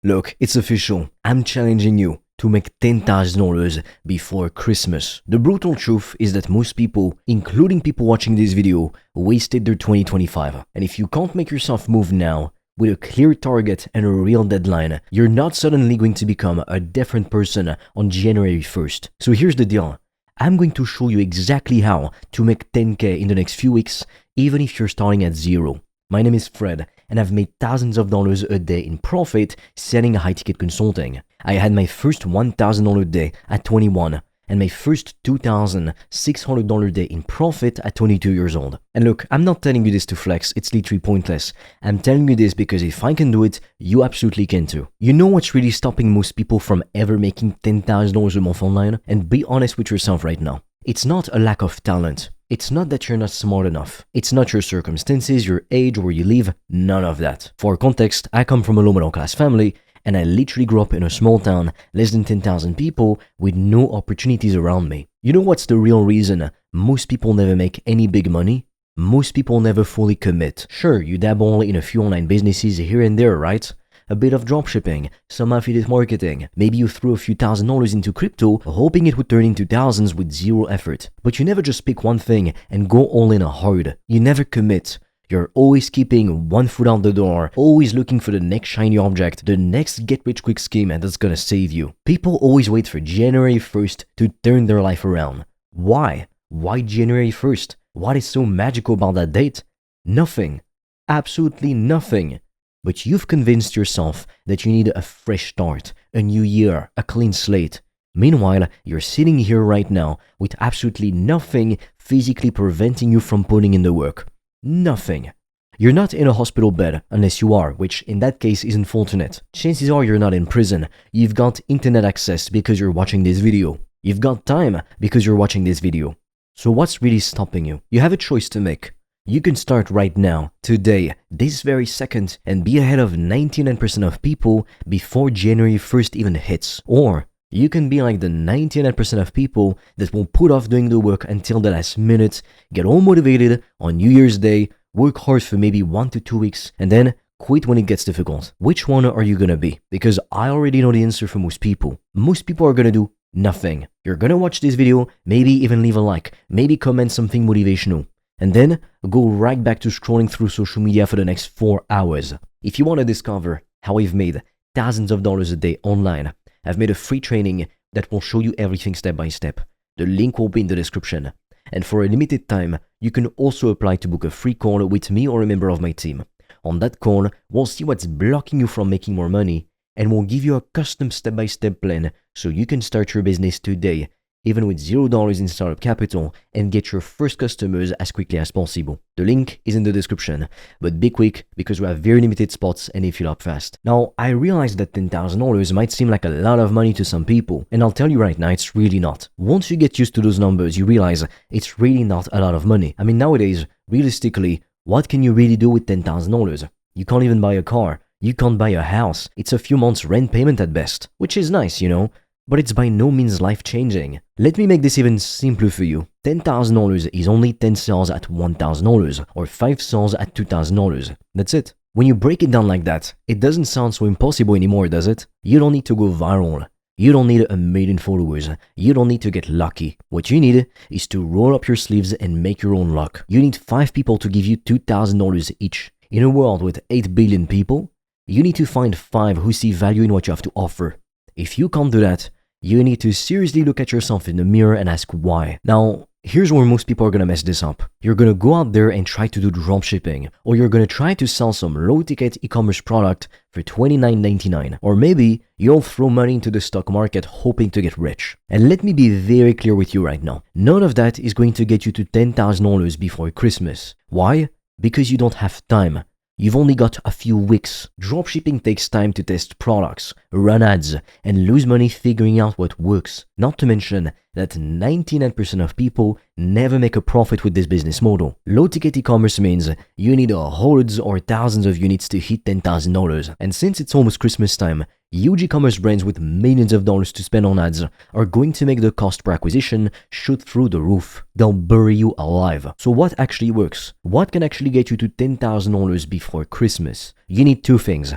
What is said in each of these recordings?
Look, it's official. I'm challenging you to make $10,000 before Christmas. The brutal truth is that most people, including people watching this video, wasted their 2025. And if you can't make yourself move now, with a clear target and a real deadline, you're not suddenly going to become a different person on January 1st. So here's the deal. I'm going to show you exactly how to make 10K in the next few weeks, even if you're starting at zero. My name is Fred, and I've made thousands of dollars a day in profit selling high-ticket consulting. I had my first $1,000 day at 21, and my first $2,600 day in profit at 22 years old. And look, I'm not telling you this to flex, it's literally pointless. I'm telling you this because if I can do it, you absolutely can too. You know what's really stopping most people from ever making $10,000 a month online? And be honest with yourself right now. It's not a lack of talent. It's not that you're not smart enough. It's not your circumstances, your age, where you live, none of that. For context, I come from a low middle class family, and I literally grew up in a small town, less than 10,000 people, with no opportunities around me. You know what's the real reason most people never make any big money? Most people never fully commit. Sure, you dabble in a few online businesses here and there, right? A bit of dropshipping, some affiliate marketing. Maybe you threw a few $1,000s into crypto, hoping it would turn into thousands with zero effort. But you never just pick one thing and go all in hard. You never commit. You're always keeping one foot out the door, always looking for the next shiny object, the next get-rich-quick scheme that's gonna save you. People always wait for January 1st to turn their life around. Why? Why January 1st? What is so magical about that date? Nothing. Absolutely nothing. But you've convinced yourself that you need a fresh start, a new year, a clean slate. Meanwhile, you're sitting here right now with absolutely nothing physically preventing you from putting in the work. Nothing. You're not in a hospital bed, unless you are, which in that case is unfortunate. Chances are you're not in prison. You've got internet access because you're watching this video. You've got time because you're watching this video. So what's really stopping you? You have a choice to make. You can start right now, today, this very second, and be ahead of 99% of people before January 1st even hits. Or you can be like the 99% of people that will put off doing the work until the last minute, get all motivated on New Year's Day, work hard for maybe 1 to 2 weeks, and then quit when it gets difficult. Which one are you gonna be? Because I already know the answer for most people. Most people are gonna do nothing. You're gonna watch this video, maybe even leave a like, maybe comment something motivational, and then go right back to scrolling through social media for the next 4 hours. If you want to discover how I've made thousands of dollars a day online, I've made a free training that will show you everything step by step. The link will be in the description. And for a limited time, you can also apply to book a free call with me or a member of my team. On that call, we'll see what's blocking you from making more money, and we'll give you a custom step-by-step plan so you can start your business today, even with $0 in startup capital, and get your first customers as quickly as possible. The link is in the description, but be quick because we have very limited spots and they fill up fast. Now, I realize that $10,000 might seem like a lot of money to some people, and I'll tell you right now, it's really not. Once you get used to those numbers, you realize it's really not a lot of money. I mean, nowadays, realistically, what can you really do with $10,000? You can't even buy a car. You can't buy a house. It's a few months rent payment at best, which is nice, you know? But it's by no means life-changing. Let me make this even simpler for you. $10,000 is only 10 sales at $1,000 or 5 sales at $2,000. That's it. When you break it down like that, it doesn't sound so impossible anymore, does it? You don't need to go viral. You don't need 1 million followers. You don't need to get lucky. What you need is to roll up your sleeves and make your own luck. You need 5 people to give you $2,000 each. In a world with 8 billion people, you need to find 5 who see value in what you have to offer. If you can't do that, you need to seriously look at yourself in the mirror and ask why. Now, here's where most people are gonna mess this up. You're gonna go out there and try to do dropshipping, or you're gonna try to sell some low-ticket e-commerce product for $29.99, or maybe you'll throw money into the stock market hoping to get rich. And let me be very clear with you right now. None of that is going to get you to $10,000 before Christmas. Why? Because you don't have time. You've only got a few weeks. Dropshipping takes time to test products, run ads, and lose money figuring out what works. Not to mention that 99% of people never make a profit with this business model. Low-ticket e-commerce means you need hundreds or thousands of units to hit $10,000. And since it's almost Christmas time, huge e-commerce brands with millions of dollars to spend on ads are going to make the cost per acquisition shoot through the roof. They'll bury you alive. So what actually works? What can actually get you to $10,000 before Christmas? You need 2 things: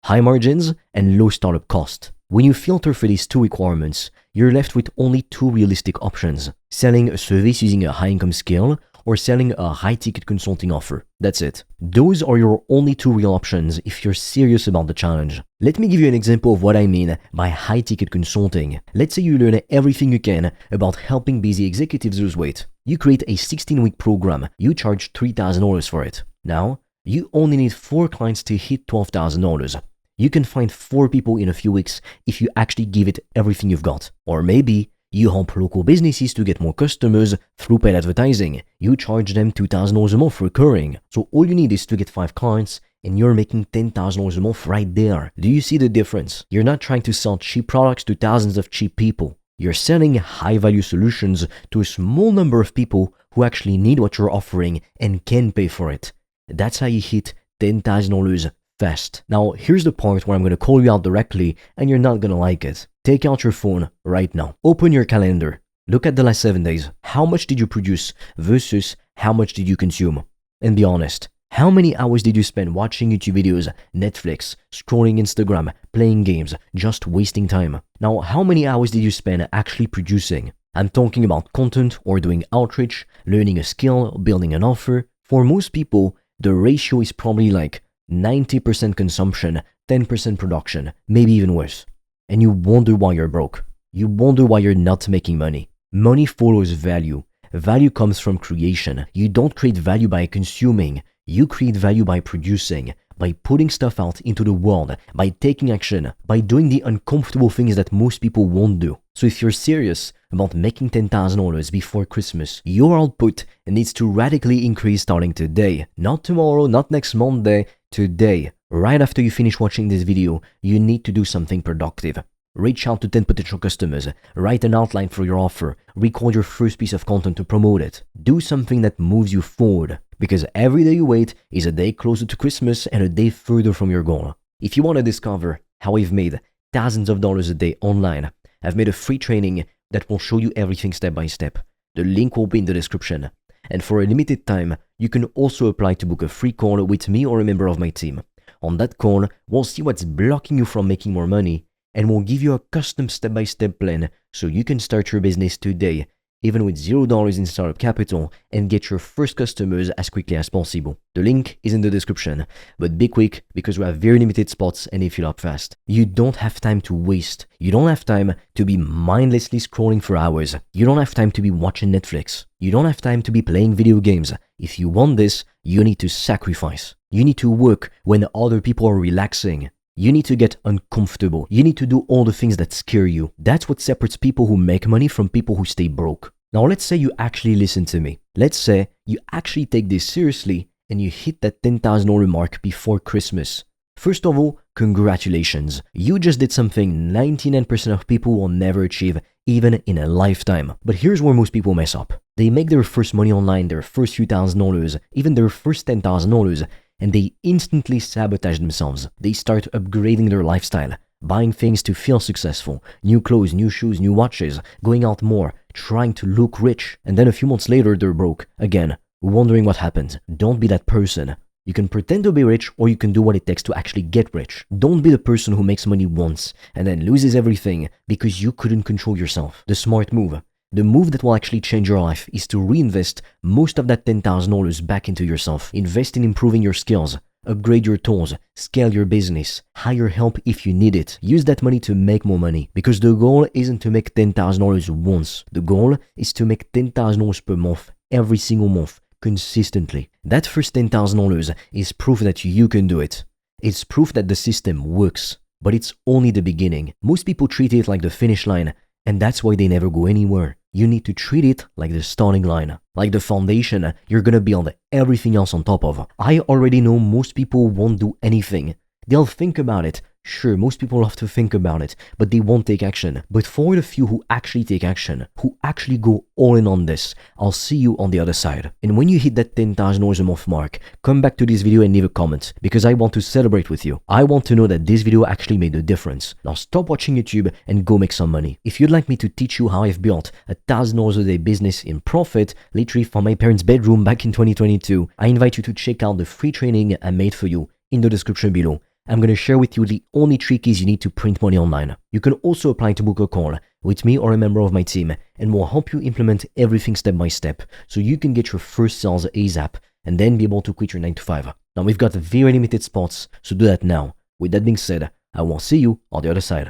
high margins and low startup cost. When you filter for these two requirements, you're left with only two realistic options: selling a service using a high income scale or selling a high ticket consulting offer. That's it. Those are your only two real options if you're serious about the challenge. Let me give you an example of what I mean by high ticket consulting. Let's say you learn everything you can about helping busy executives lose weight. You create a 16-week program. You charge $3,000 for it. Now, you only need 4 clients to hit $12,000. You can find 4 people in a few weeks if you actually give it everything you've got. Or maybe you help local businesses to get more customers through paid advertising. You charge them $2,000 a month recurring. So all you need is to get 5 clients and you're making $10,000 a month right there. Do you see the difference? You're not trying to sell cheap products to thousands of cheap people. You're selling high-value solutions to a small number of people who actually need what you're offering and can pay for it. That's how you hit $10,000 fast. Now, here's the part where I'm going to call you out directly and you're not going to like it. Take out your phone right now. Open your calendar. Look at the last 7 days. How much did you produce versus how much did you consume? And be honest. How many hours did you spend watching YouTube videos, Netflix, scrolling Instagram, playing games, just wasting time? Now, how many hours did you spend actually producing? I'm talking about content or doing outreach, learning a skill, building an offer. For most people, the ratio is probably like 90% consumption, 10% production, maybe even worse. And you wonder why you're broke. You wonder why you're not making money. Money follows value. Value comes from creation. You don't create value by consuming. You create value by producing, by putting stuff out into the world, by taking action, by doing the uncomfortable things that most people won't do. So if you're serious about making $10,000 before Christmas, your output needs to radically increase starting today. Not tomorrow, not next Monday, today. Right after you finish watching this video, you need to do something productive. Reach out to 10 potential customers, write an outline for your offer, record your first piece of content to promote it. Do something that moves you forward, because every day you wait is a day closer to Christmas and a day further from your goal. If you want to discover how I've made thousands of dollars a day online, I've made a free training that will show you everything step by step. The link will be in the description. And for a limited time, you can also apply to book a free call with me or a member of my team. On that call, we'll see what's blocking you from making more money, and we'll give you a custom step-by-step plan so you can start your business today, even with $0 in startup capital, and get your first customers as quickly as possible. The link is in the description, but be quick because we have very limited spots and they fill up fast. You don't have time to waste. You don't have time to be mindlessly scrolling for hours. You don't have time to be watching Netflix. You don't have time to be playing video games. If you want this, you need to sacrifice. You need to work when other people are relaxing. You need to get uncomfortable. You need to do all the things that scare you. That's what separates people who make money from people who stay broke. Now, let's say you actually listen to me. Let's say you actually take this seriously and you hit that $10,000 mark before Christmas. First of all, congratulations. You just did something 99% of people will never achieve, even in a lifetime. But here's where most people mess up. They make their first money online, their first few $1,000s, even their first $10,000, and they instantly sabotage themselves. They start upgrading their lifestyle, buying things to feel successful, new clothes, new shoes, new watches, going out more, trying to look rich, and then a few months later they're broke, again, wondering what happened. Don't be that person. You can pretend to be rich or you can do what it takes to actually get rich. Don't be the person who makes money once and then loses everything because you couldn't control yourself. The smart move, the move that will actually change your life, is to reinvest most of that $10,000 back into yourself. Invest in improving your skills, upgrade your tools, scale your business, hire help if you need it. Use that money to make more money, because the goal isn't to make $10,000 once. The goal is to make $10,000 per month, every single month, consistently. That first $10,000 is proof that you can do it. It's proof that the system works, but it's only the beginning. Most people treat it like the finish line, and that's why they never go anywhere. You need to treat it like the starting line, like the foundation you're gonna build everything else on top of. I already know most people won't do anything. They'll think about it. Sure, most people love to think about it, but they won't take action. But for the few who actually take action, who actually go all in on this, I'll see you on the other side. And when you hit that $10,000 a month mark, come back to this video and leave a comment, because I want to celebrate with you. I want to know that this video actually made a difference. Now stop watching YouTube and go make some money. If you'd like me to teach you how I've built a $1,000 a day business in profit, literally from my parents' bedroom back in 2022, I invite you to check out the free training I made for you in the description below. I'm going to share with you the only trick is you need to print money online. You can also apply to book a call with me or a member of my team, and we'll help you implement everything step by step so you can get your first sales ASAP and then be able to quit your 9 to 5. Now we've got very limited spots, so do that now. With that being said, I will see you on the other side.